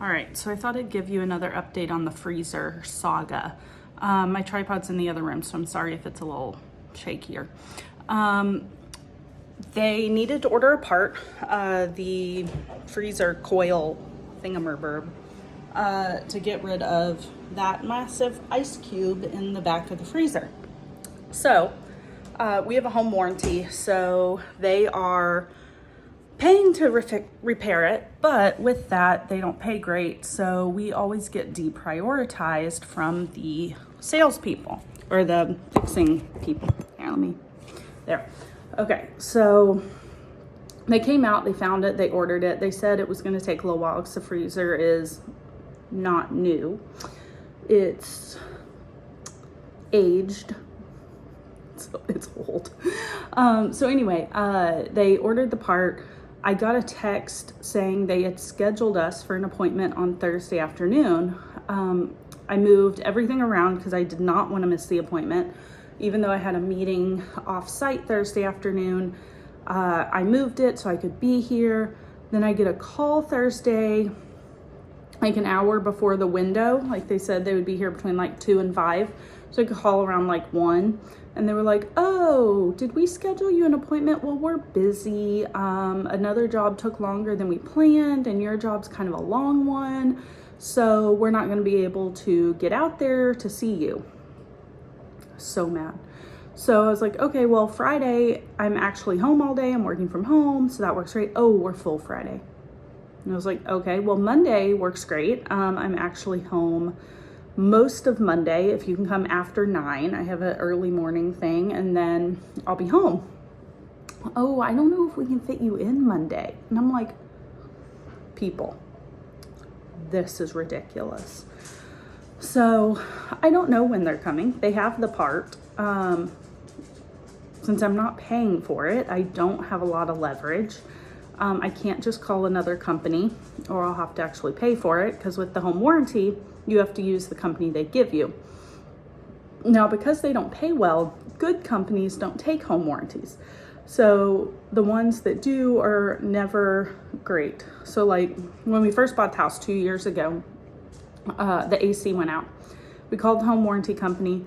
All right, so I thought I'd give you another update on the freezer saga. My tripod's in the other room, so I'm sorry if it's a little shakier. They needed to order a part, the freezer coil thingamurberb, to get rid of that massive ice cube in the back of the freezer. So we have a home warranty, so they are paying to repair it, but with that, they don't pay great. So we always get deprioritized from the salespeople or the fixing people. Here, there. Okay, so they came out, they found it, they ordered it. They said it was going to take a little while because the freezer is not new. It's aged. It's old. So anyway, they ordered the part. I got a text saying they had scheduled us for an appointment on Thursday afternoon. I moved everything around because I did not want to miss the appointment. Even though I had a meeting off-site Thursday afternoon, I moved it so I could be here. Then I get a call Thursday, like an hour before the window. Like they said they would be here between like 2 and 5. So I could call around like 1. And they were like, oh, did we schedule you an appointment? Well, we're busy. Another job took longer than we planned, and your job's kind of a long one. So we're not going to be able to get out there to see you. So mad. So I was like, okay, well, Friday, I'm actually home all day. I'm working from home, so that works great. Oh, we're full Friday. And I was like, okay, well, Monday works great. I'm actually home most of Monday. If you can come after 9, I have an early morning thing, and then I'll be home. Oh, I don't know if we can fit you in Monday. And I'm like, people, this is ridiculous. So I don't know when they're coming. They have the part. Since I'm not paying for it, I don't have a lot of leverage. I can't just call another company, or I'll have to actually pay for it, because with the home warranty, you have to use the company they give you. Now, because they don't pay well, good companies don't take home warranties. So the ones that do are never great. So like when we first bought the house 2 years ago, the AC went out. We called the home warranty company.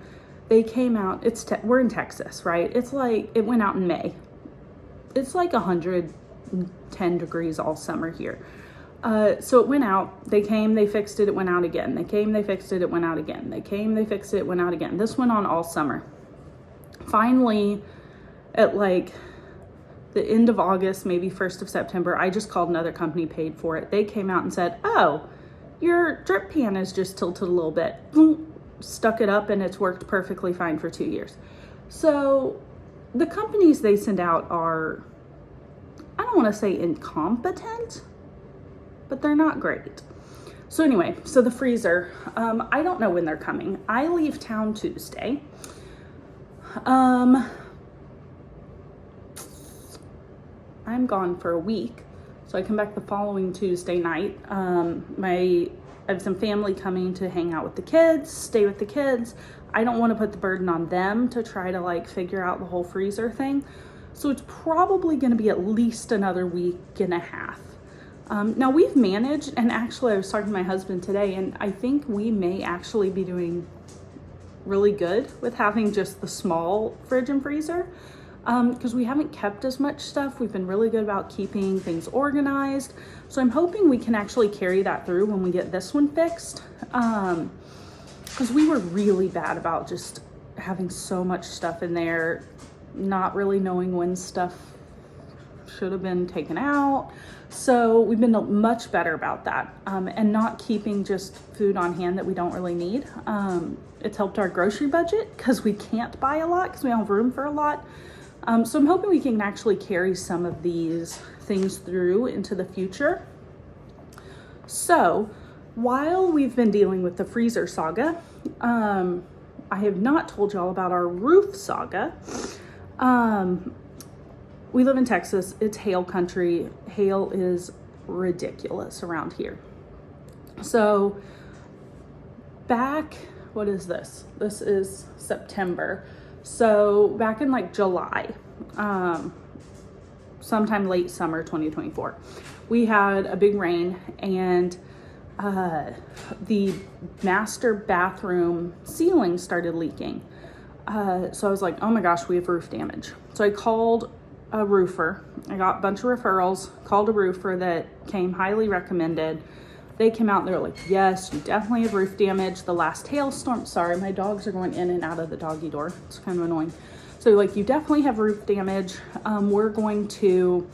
They came out. We're in Texas, right? It's like, it went out in May. It's like 110 degrees all summer here. So it went out, they came, they fixed it, it went out again. They came, they fixed it, it went out again. They came, they fixed it, it went out again. This went on all summer. Finally, at like the end of August, maybe 1st of September, I just called another company, paid for it. They came out and said, oh, your drip pan is just tilted a little bit. Stuck it up and it's worked perfectly fine for 2 years. So the companies they send out are, I don't want to say incompetent, but they're not great. So anyway, so the freezer, I don't know when they're coming. I leave town Tuesday. I'm gone for a week. So I come back the following Tuesday night. I have some family coming to hang out with the kids, stay with the kids. I don't want to put the burden on them to try to like figure out the whole freezer thing. So it's probably going to be at least another week and a half. Now we've managed, and actually I was talking to my husband today, and I think we may actually be doing really good with having just the small fridge and freezer, because we haven't kept as much stuff. We've been really good about keeping things organized. So I'm hoping we can actually carry that through when we get this one fixed, because we were really bad about just having so much stuff in there, not really knowing when stuff should have been taken out. So we've been much better about that, and not keeping just food on hand that we don't really need. It's helped our grocery budget because we can't buy a lot because we don't have room for a lot. So I'm hoping we can actually carry some of these things through into the future. So while we've been dealing with the freezer saga, I have not told y'all about our roof saga. We live in Texas. It's hail country. Hail is ridiculous around here. So back, what is this? This is September. So back in like July, sometime late summer 2024, we had a big rain, and the master bathroom ceiling started leaking. So I was like, oh my gosh, we have roof damage. So I called a roofer. I got a bunch of referrals, called a roofer that came highly recommended. They came out and they were like, yes, you definitely have roof damage. The last hailstorm, sorry, my dogs are going in and out of the doggy door. It's kind of annoying. So like, you definitely have roof damage. We're going to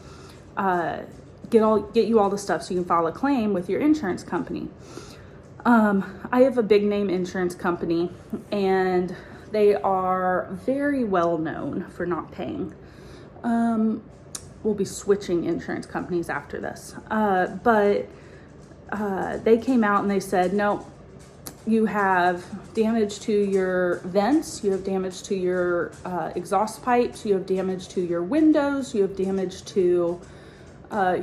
get you all the stuff so you can file a claim with your insurance company. I have a big name insurance company and they are very well known for not paying. We'll be switching insurance companies after this. But they came out and they said, no, you have damage to your vents, you have damage to your exhaust pipes, you have damage to your windows, you have damage to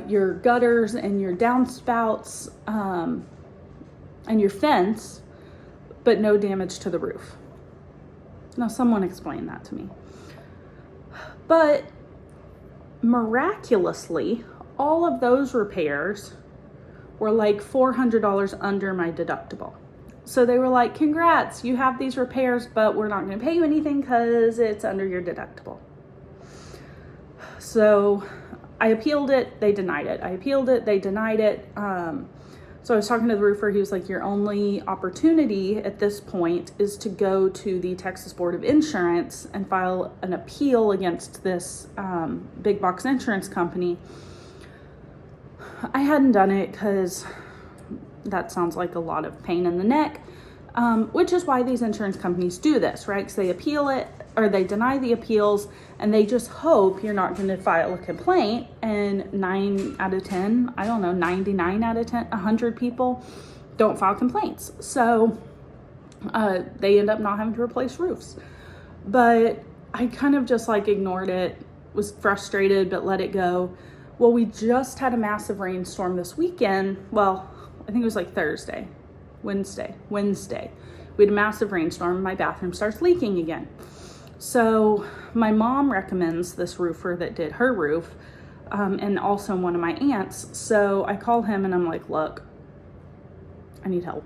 your gutters and your downspouts and your fence, but no damage to the roof. Now, someone explained that to me. But miraculously, all of those repairs were like $400 under my deductible. So they were like, congrats, you have these repairs, but we're not going to pay you anything because it's under your deductible. So I appealed it, they denied it. I appealed it, they denied it. So I was talking to the roofer, he was like, your only opportunity at this point is to go to the Texas Board of Insurance and file an appeal against this big box insurance company. I hadn't done it because that sounds like a lot of pain in the neck, which is why these insurance companies do this, right? Because they appeal it or they deny the appeals and they just hope you're not going to file a complaint, and 9 out of 10, I don't know, 99 out of 10, 100 people don't file complaints. So they end up not having to replace roofs. But I kind of just like ignored it, was frustrated, but let it go. Well, we just had a massive rainstorm this weekend. Well, I think it was like Wednesday. We had a massive rainstorm. My bathroom starts leaking again. So my mom recommends this roofer that did her roof, and also one of my aunts. So I call him and I'm like, look, I need help.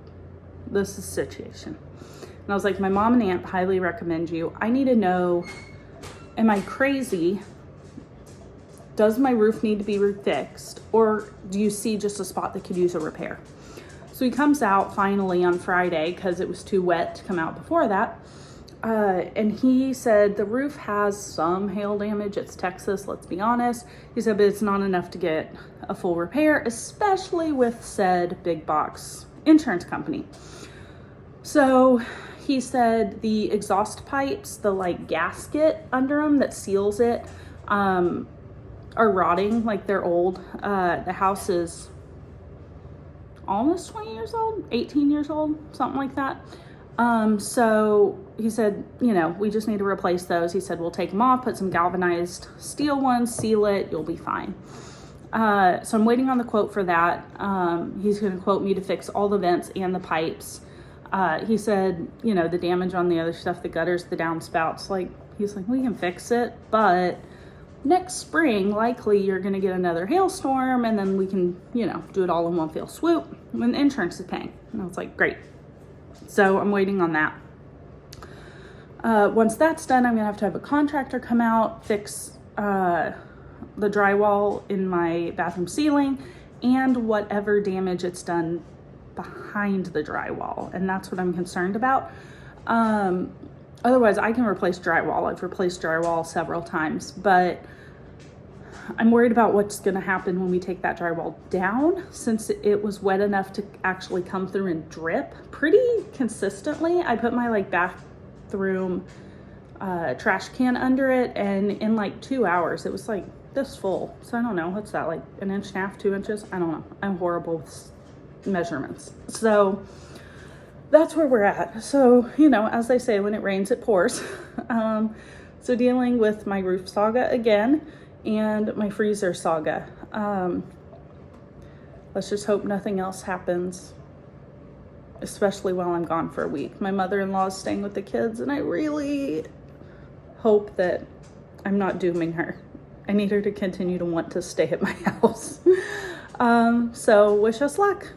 This is a situation. And I was like, my mom and aunt highly recommend you. I need to know, am I crazy? Does my roof need to be fixed? Or do you see just a spot that could use a repair? So he comes out finally on Friday because it was too wet to come out before that. And he said the roof has some hail damage. It's Texas, let's be honest. He said, but it's not enough to get a full repair, especially with said big box insurance company. So he said the exhaust pipes, the like gasket under them that seals it, are rotting, like they're old. The house is almost 20 years old, 18 years old, something like that. So he said, you know, we just need to replace those. He said, we'll take them off, put some galvanized steel ones, seal it, you'll be fine. So I'm waiting on the quote for that. He's going to quote me to fix all the vents and the pipes. He said, you know, the damage on the other stuff, the gutters, the downspouts, like, he's like, we can fix it, but next spring, likely you're going to get another hailstorm and then we can, you know, do it all in one fell swoop when the insurance is paying. And I was like, great. So I'm waiting on that. Once that's done, I'm going to have a contractor come out, fix the drywall in my bathroom ceiling and whatever damage it's done behind the drywall. And that's what I'm concerned about. Otherwise, I can replace drywall. I've replaced drywall several times, but I'm worried about what's going to happen when we take that drywall down, since it was wet enough to actually come through and drip pretty consistently. I put my like bathroom trash can under it, and in like 2 hours, it was like this full. So I don't know, what's that, like 1.5 inches, 2 inches? I don't know. I'm horrible with measurements. So that's where we're at. So, you know, as they say, when it rains, it pours. So dealing with my roof saga again and my freezer saga. Let's just hope nothing else happens, especially while I'm gone for a week. My mother-in-law is staying with the kids, and I really hope that I'm not dooming her. I need her to continue to want to stay at my house. So wish us luck.